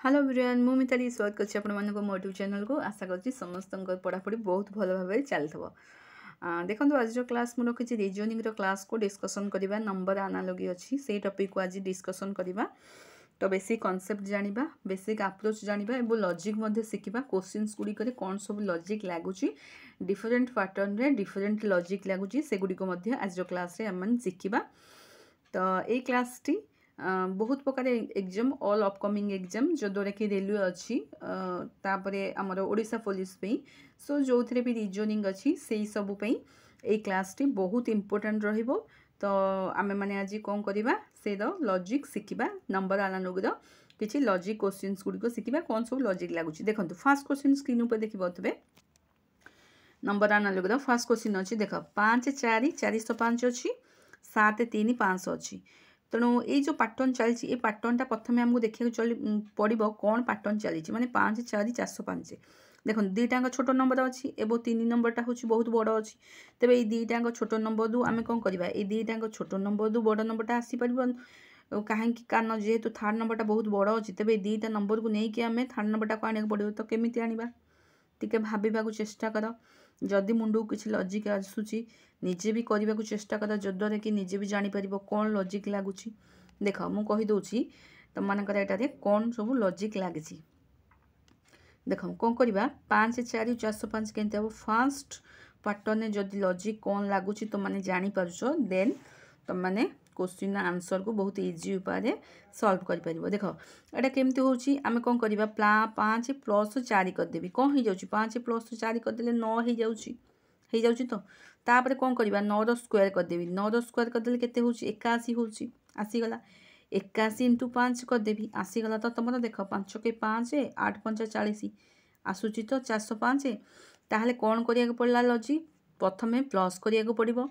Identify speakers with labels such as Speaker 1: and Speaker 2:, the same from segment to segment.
Speaker 1: Hello everyone मु मिताली स्वागत करछि आपण मानको मो यूट्यूब चैनल को आशा करछि समस्त पढ़ापढ़ी बहुत भल भाव चलथबो। देखो आज क्लास मु रखी रीजनिंग क्लास को डिस्कसन करबा नंबर एनालॉजी अच्छी से टॉपिक को आज डिस्कसन करबा। तो बेसिक कॉन्सेप्ट जानिबा बेसिक अप्रोच जानिबा एबो लॉजिक मध्ये सिखिबा क्वेश्चंस गुडी करे कोन सब लॉजिक लागुची डिफरेंट पैटर्न रे डिफरेंट लॉजिक लागुची से गुडी को मध्ये आज क्लास रे हम सिखिबा। तो ए क्लास टी बहुत प्रकार एग्जाम ऑल अपकमिंग एग्जाम जो द्वारा कि रेलवे अच्छी तापरे आमर ओडिशा पुलिस पे सो जो थे भी रीजनिंग अच्छी से सब पे ए क्लास टी बहुत इंपोर्टेंट रहिबो। तो आमे माने आज कौन करवा से लॉजिक शिखा नंबर एनालॉजी किसी लॉजिक क्वेश्चंस गुड़िक शिखा कौन सब लॉजिक लगुच। देखो फर्स्ट क्वेश्चन स्क्रीन पर देखिए नंबर एनालॉजी फर्स्ट क्वेश्चन अच्छी देख 5 4 405 अच्छी 7 3 500 अच्छी। तेणु ये जो पैटर्न चलती पैटर्नटा प्रथम आमको देखा चल पड़ो कौन पैटर्न चली माने 5 4 405 देखो दुईटाक छोट नंबर अच्छी एवं 3 नंबरटा हूँ बहुत बड़ अच्छी तेज ये दुईटाक छोट नंबर दू आम कौन करवा ये दुईटाक छोट नंबर दू बड़ नंबरटा आसीपर कहीं कारण जेहेतु थर्ड नंबरटा बहुत बड़ अच्छी तेज ये दुईटा नंबर को लेकिन आम थर्ड नंबरटा को आने पड़ो तो केमी आने टिके भाविबा चेष्टा कर जदि मुंडू किसी लॉजिक आसूची निजे भी करने को चेष्टा कर जद्वारा कि निजे भी जापर कौन लॉजिक लगुच। देख मु कहीदे तुम मानकर एटारे कौन सब लॉजिक लगी देख कौन करवा 5 4 405 केमती हम फास्ट पैटर्न जदि लॉजिक कौन लगुच तुम मैंने जापर देन तुम मैंने क्वेश्चन आंसर को बहुत इजी उपाय सॉल्व कर पार। देख एटा केमती होची आमे कौन करवा 5 + 4 करदेवी कौन हो जाउची 5 + 4 करदेले 9 हो जाउची तो तापर कौन करवा 9 रो स्क्वायर करदेवी 9 रो स्क्वायर करदेले केते होची 81 होची आसीगला 81 × 5 करदेवी आसीगला तो तुम देख 5 के 5 8 5 40 आसूची तो 405 ताहले कौन करिया पड़ला लॉजिक प्रथमे प्लस करिया पड़िबो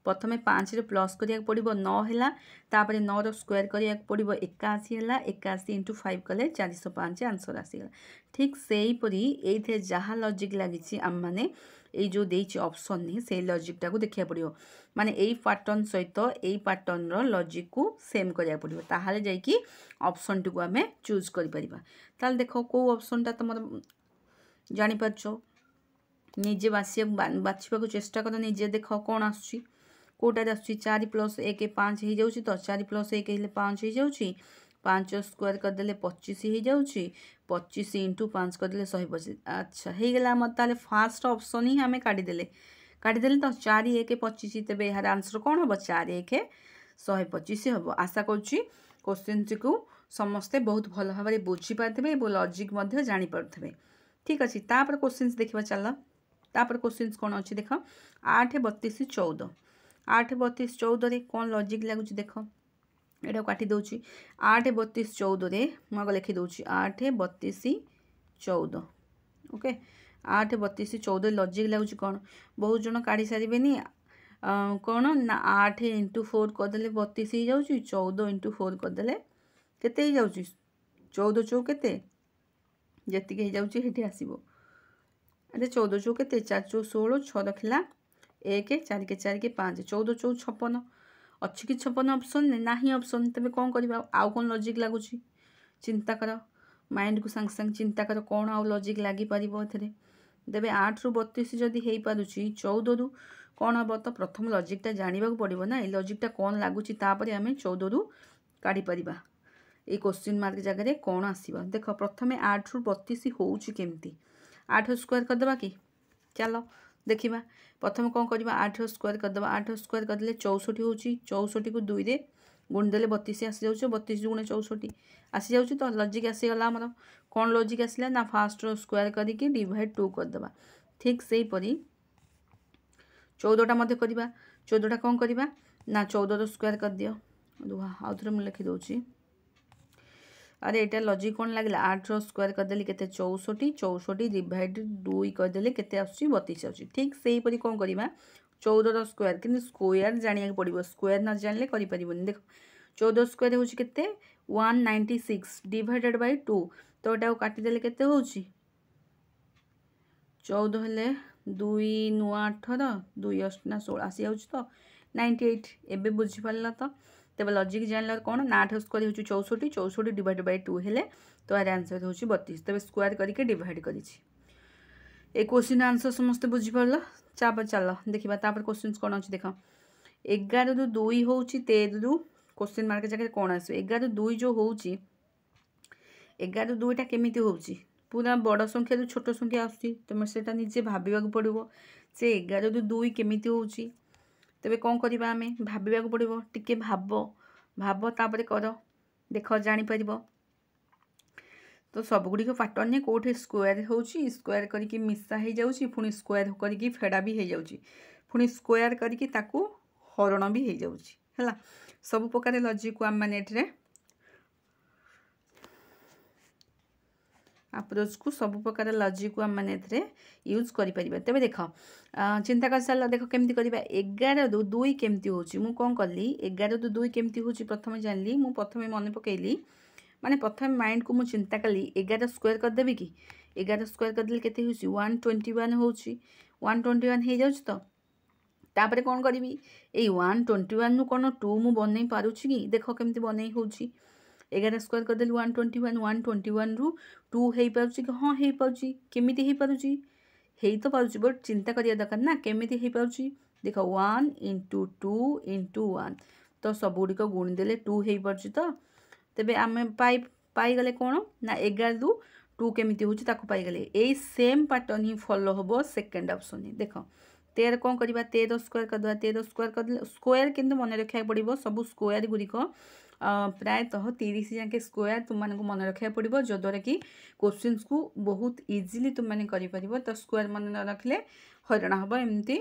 Speaker 1: प्रथमे 5 रे प्लस करिया पड़िबो 9 हैला तापरे 9 रो स्क्वायर करिया पड़िबो 81 हैला 81 × 5 कले 405 आंसर आसीगला। ठीक सेही परी एइथे जहा लॉजिक लागिछि आम माने ए जो देइछि ऑप्शन ने से लॉजिकटा को देखिया पड़िबो माने एई पैटर्न सहित एई पैटर्न रो लॉजिक को सेम करिया पड़िबो ताहाले जाई कि ऑप्शन टू को हमें चूज करि परिबा। ताल देखो को ऑप्शनटा तमर जानि परछो निजे बाछिया चेष्टा कर निजे देख कौन आसुची कोटार आसुची 4 + 1 5 हो जाउची तो 4 + 1 हेले 5 हो जाउची 5 स्क्वायर करदेले 25 हो जाउची 25 × 5 करदेले 125 अच्छा हो गला मत ताले फास्ट ऑप्शन ही हमें काटिदेले तो 4 1 25 तेबे यार आंसर कौन हम 4 1 125 हम। आशा करुच्ची क्वेश्चन को समस्ते बहुत भल भाव बुझी पारे और लॉजिक जानी पारे। ठीक अच्छे तापर क्वेश्चन देखा चल तापर क्वेश्चन कौन अच्छी देख 8 32 14 8 32 14 कौन लॉजिक लगुच देख एटा काटी दउची 8 32 14 मुझे लिखिदे 8 32 14 ओके 8 32 14 लॉजिक लगुच कौन बहुत जन काढ़ी सारे कौन ना 8 × 4 करदे 32 हो जाउची 14 × 4 करदे केते हो जाउची 14 चौ केते जेतिके हो जाउची हेठी आसीबो अरे 14 चौ केते 4 चौ 16 6 रखला 1 4 के 4 के 5 14 चौ 56 अच्छी कि 56 ऑप्शन ना ही ऑप्शन तेरे कौन करवा आउ कौन लॉजिक लगुच चिंता कर माइंड को सांग सांग चिंता कर कौन आउ लॉजिक लगी पार ए तेरे 8 ରୁ 32 जदि हो पारुची 14 ରୁ कौन हम तो प्रथम लॉजिकटा जाना पड़ो ना ये लॉजिकटा कौन लगुच आम 14 ରୁ काढ़ी पारिबा ये क्वेश्चन मार्क जगह कौन आसीबा। देख प्रथमे 8 ରୁ 32 होउची केमती 8 स्क्वायर करदेबा कि चलो देखिबा प्रथम कौन करवा 8 स्क्वायर करदेबा 8 स्क्वायर करदे 64 होउची 64 को 2 रे गुण देले 32 आसी जाउछ 32 × 64 आसी जाउछ तो लॉजिक आसीगला आमर कौन लॉजिक आसला ना फास्ट स्क्वायर करके डिवाइड 2 करदेबा। ठीक से परी 14टा मध्य करवा 14टा कौन करवा ना 14 स्क्वायर कर दियो आउ थे मुझे लिखिदे अरे एटा लॉजिक कौन लगे 8 स्क्वायर करदे के 64 64 डिवाइड 2 करदे के 32 आस। ठीक से परी कौन करवा 14 स्क्वायर कि स्क्वायर जाना पड़ो स्क्वायर न जानले करें देख 14 स्क्वायर हूँ के 196 डिवाइडेड बाय 2 तो यहाँ काटिदेले के 14 हेले 2 9 18 2 8 16 आसी जाऊँ तो 98 एबे बुझीपारा तो तेज लॉजिक जानल कौन ना 8 स्क्वायर हो 64 64 डिवाइड बाय 2 हेले तो यार आंसर हो 32 तेज स्क्वायर करके डिवाइड कर क्वेश्चन आंसर समस्त बुझीपार चाप चल देखा तापर क्वेश्चन कौन अच्छे देख 11 रु 2 हूँ 13 रु क्वेश्चन मार्क जगह कौन आस 11 2 जो हूँ 11 2टा केमी हूँ पूरा बड़ संख्या रु छोट संख्या आसूँ तुम से निजे भाविया पड़ो से 11 रु 2 केमी हूँ तेरे कौन करवा आम भाविया पड़ो टिके भाव भाव तापर कर देख जापर तो सबगुड़िक पैटर्न कौटे स्क्वायर हो स्क्वायर करके मिसा हो जाऊँगी पुणी स्क्वायर करके फेड़ा भी हो जाऊँगी पुणी स्क्वायर करके ताकू हरण भी हो जाऊँगी है सब प्रकार लॉजिक को आम मैंने अप्रोच को सब प्रकार लॉजिक को आम मैंने यूज कर तेज देख चिंता कर सारा देख केमती करवा 11 रु 2 केमती हो कौन कली 11 रु 2 केमती हो प्रथम जानली मु प्रथम मन पकईली माने प्रथम माइंड को मुझे चिंता कली 11 स्क्वायर करदेवी कि 11 स्क्वायर करदे केते होची 121 होची 121 हो जाउछ तो तापर कौन करी ये 121 नु कौन 2 मु बनै पारुछि कि देख केमती बनै होची 11 स्क्वायर करदेली 121 रु 2 हो पारुछि कि हाँ हो पारुछि केमिति हो पारुछि हेई तो पारुछि बट चिंता करिया दरकार ना केमिति हो पारुछि देख 1 × 2 × 1 तो सब गुड़िक गुणी देले 2 हो पारुछि तो तेबे आम पाईगले कौन ना 11 रु 2 केमिति होची ताकू पाईगले यही सेम पैटर्न ही फॉलो होबो सेकंड ऑप्शन ही देख 13 कौन करवा 13 स्क्वायर करदे 13 स्क्वायर कर स्क्वायर किंतु मन रखा पड़ो सब स्क्वायर गुड़िक प्रायतः 30 जाके स्क्वायर तुम मानक मन रखा पड़ो जद्वारा कि क्वेश्चन को बहुत इजिली तुम मैंने कर तो स्क्वायर मन न रखिले हईराण हम एमती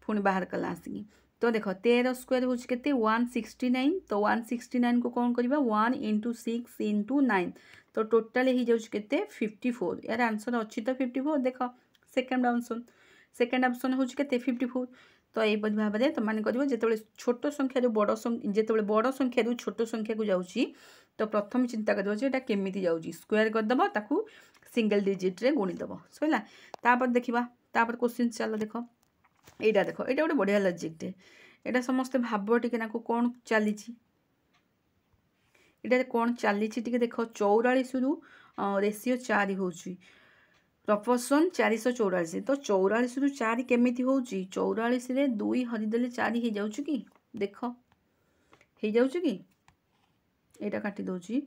Speaker 1: पुणी बाहर कला आसिकी तो देख 13 स्क्वायर हूँ के 169 तो 169 को कौन करवा 1 × 6 × 9 तो टोटाल हो जाए 54 यार आंसर अच्छी तो 54 देख सेकेंड ऑप्शन हूँ के 54 तो यही भाव में तुमने कर जो छोट संख्या बड़ जो बड़ संख्या छोट संख्या को जाऊँगी तो प्रथम चिंता कर केमी जाऊँगी स्क्वायर करदेव ताकू सिंगल डिजिट्रे गुणीदेव सैला तापर देखा तापर क्वेश्चन चल देख यहाँ देख यहाँ गोटे बढ़िया लॉजिकटे यहाँ समस्ते भाव टिके ना कौन चली यहाँ कौन चली देख 44 रु रेसीओ 4 हो प्रपोर्शन 444 तो 44 रु 4 केमिति हो 44 रे 2 हरिदेले 4 हो जाउछु कि देख हो जाउछु कि एटा काटी दोची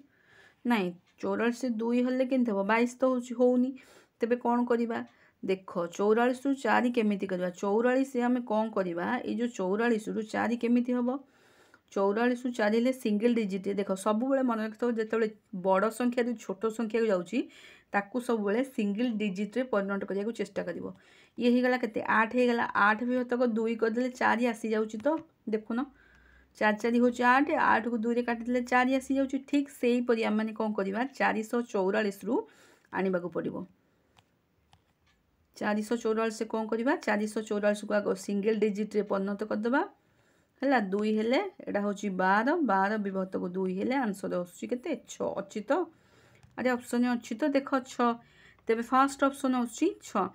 Speaker 1: नहीं 44 से 2 हल्ले केनते हो 22 तो होउनी तेबे कौन करिबा देख 44 रु 4 केमिति करबा 44 से आमे कौन करिबा ए जो 44 रु 4 केमिति हबो 44 रु 4 हेले सिंगल डिजिट देख सब बेले मन रखिथो जेतेबेले बड़ संख्या रु छोट संख्या को जाउची ताकू सब बेले सिंगल डिजिट रे परिणत करिया को चेष्टा करिवो ये ही गला केते 8 हे गला 8 भी तक 2 कर देले 4 आसी जाउची तो देखुन 4 4 हो 8 8 को 2 रे काटी देले 4 आसी जाउची ठीक सेही परि हम माने कोन करिवा 444 रु आनिबा को पड़िबो 444 से कौन करवा 444 को आग सिंगल डिजिट रे परिणत करदेबा है 2 हेले एटा हूँ 12 12 विभक्त को 2 हेले आंसर आसुची केते 6 अच्छी तो अरे ऑप्शन अच्छी तो देख 6 तेरे फर्स्ट ऑप्शन आसुची 6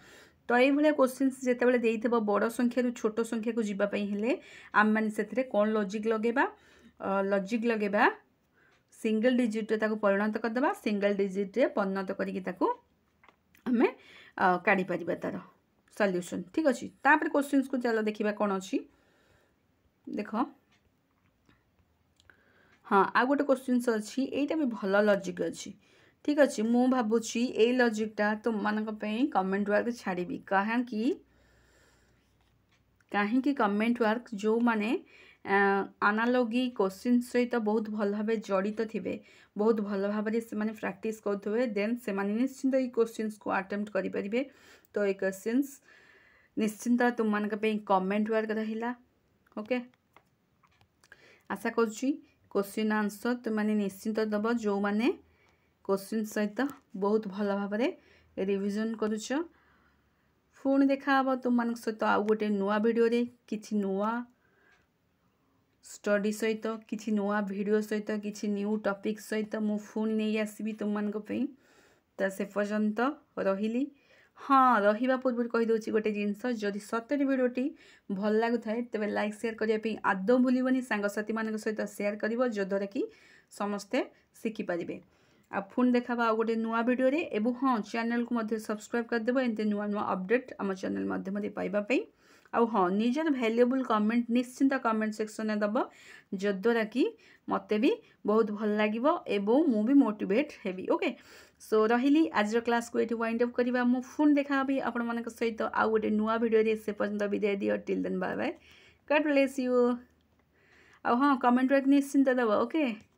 Speaker 1: तो ये भाया क्वेश्चन जिते देते बड़ संख्या छोट संख्या को जीवाई हेले आम मैंने से कौन लॉजिक लगेबा सिंगल डिजिट रे ताको परिणत करदेबा सिंगल डिजिट रे परिणत करके ताको आमे काढ़ी पारिबा तार सॉल्यूशन ठीक अच्छे तापर क्वेश्चन को चलो देखा कौन अच्छी देख हाँ आ गोटे क्वेश्चन अच्छी यहीटा भी भल लॉजिक अच्छी ठीक अच्छे मु भावुची ये लॉजिकटा तुम मानक कमेंट वर्क छाड़ी कहीं कमेंट वर्क जो माने आनालोगी क्वेश्चन सहित बहुत भल भाव जड़ित थे बहुत भल भाव से प्रैक्टिस करेंगे देन से निश्चिंत ये क्वेश्चन को अटेम्प्ट करेंगे तो ये क्वेश्चन निश्चिंत तुम मान कमेंट वर्क रहा ओके आशा करुँची क्वेश्चन आंसर तुमने निश्चिंत दब जो माने क्वेश्चन सहित बहुत भल भाव रिविजन करुच पुणी देखा तुम मान सहित आउ गोटे नुआ वीडियो रे किछि नुआ स्टडी सहित किछि नुआ वीडियो सहित किछि न्यू टॉपिक सहित मु पुणी नहीं आसबि तुम मानक तो से पर्यंत रहिली हाँ रहिबा पूर्व कहि दउछि गोटे जिनस जदि सतरे भिडियोटी भल लागुथाए तेबे लाइक शेयर करिया पे आदौ भूलिबनी सांगसाथी मानक सहित शेयर करिवो जो द्वारा कि समस्ते शिखि पारिबे आ पुणी देखाबा आ गोटे नुआ भिडियो रे एबो हाँ चैनल को मध्य सब्सक्राइब कर देबो एंते नुआ नुआ अपडेट आम चैनल माध्यम पाइबा पे आउ हाँ निजर भैल्युएबल कमेंट निश्चिंत कमेंट सेक्शन में दब जद्वारा कि मते भी बहुत भल लागिवो एवं मु भी मोटिवेट हेबी ओके सो रही आज क्लास को ये वाइंड अप करवा मु पुणी देखा आपण मानक सहित आउ गोटे नुआ भिडियो रे से पर्यंत विदाय दियो till then bye bye God bless you आ हाँ कमेंट निश्चिंत दब ओके।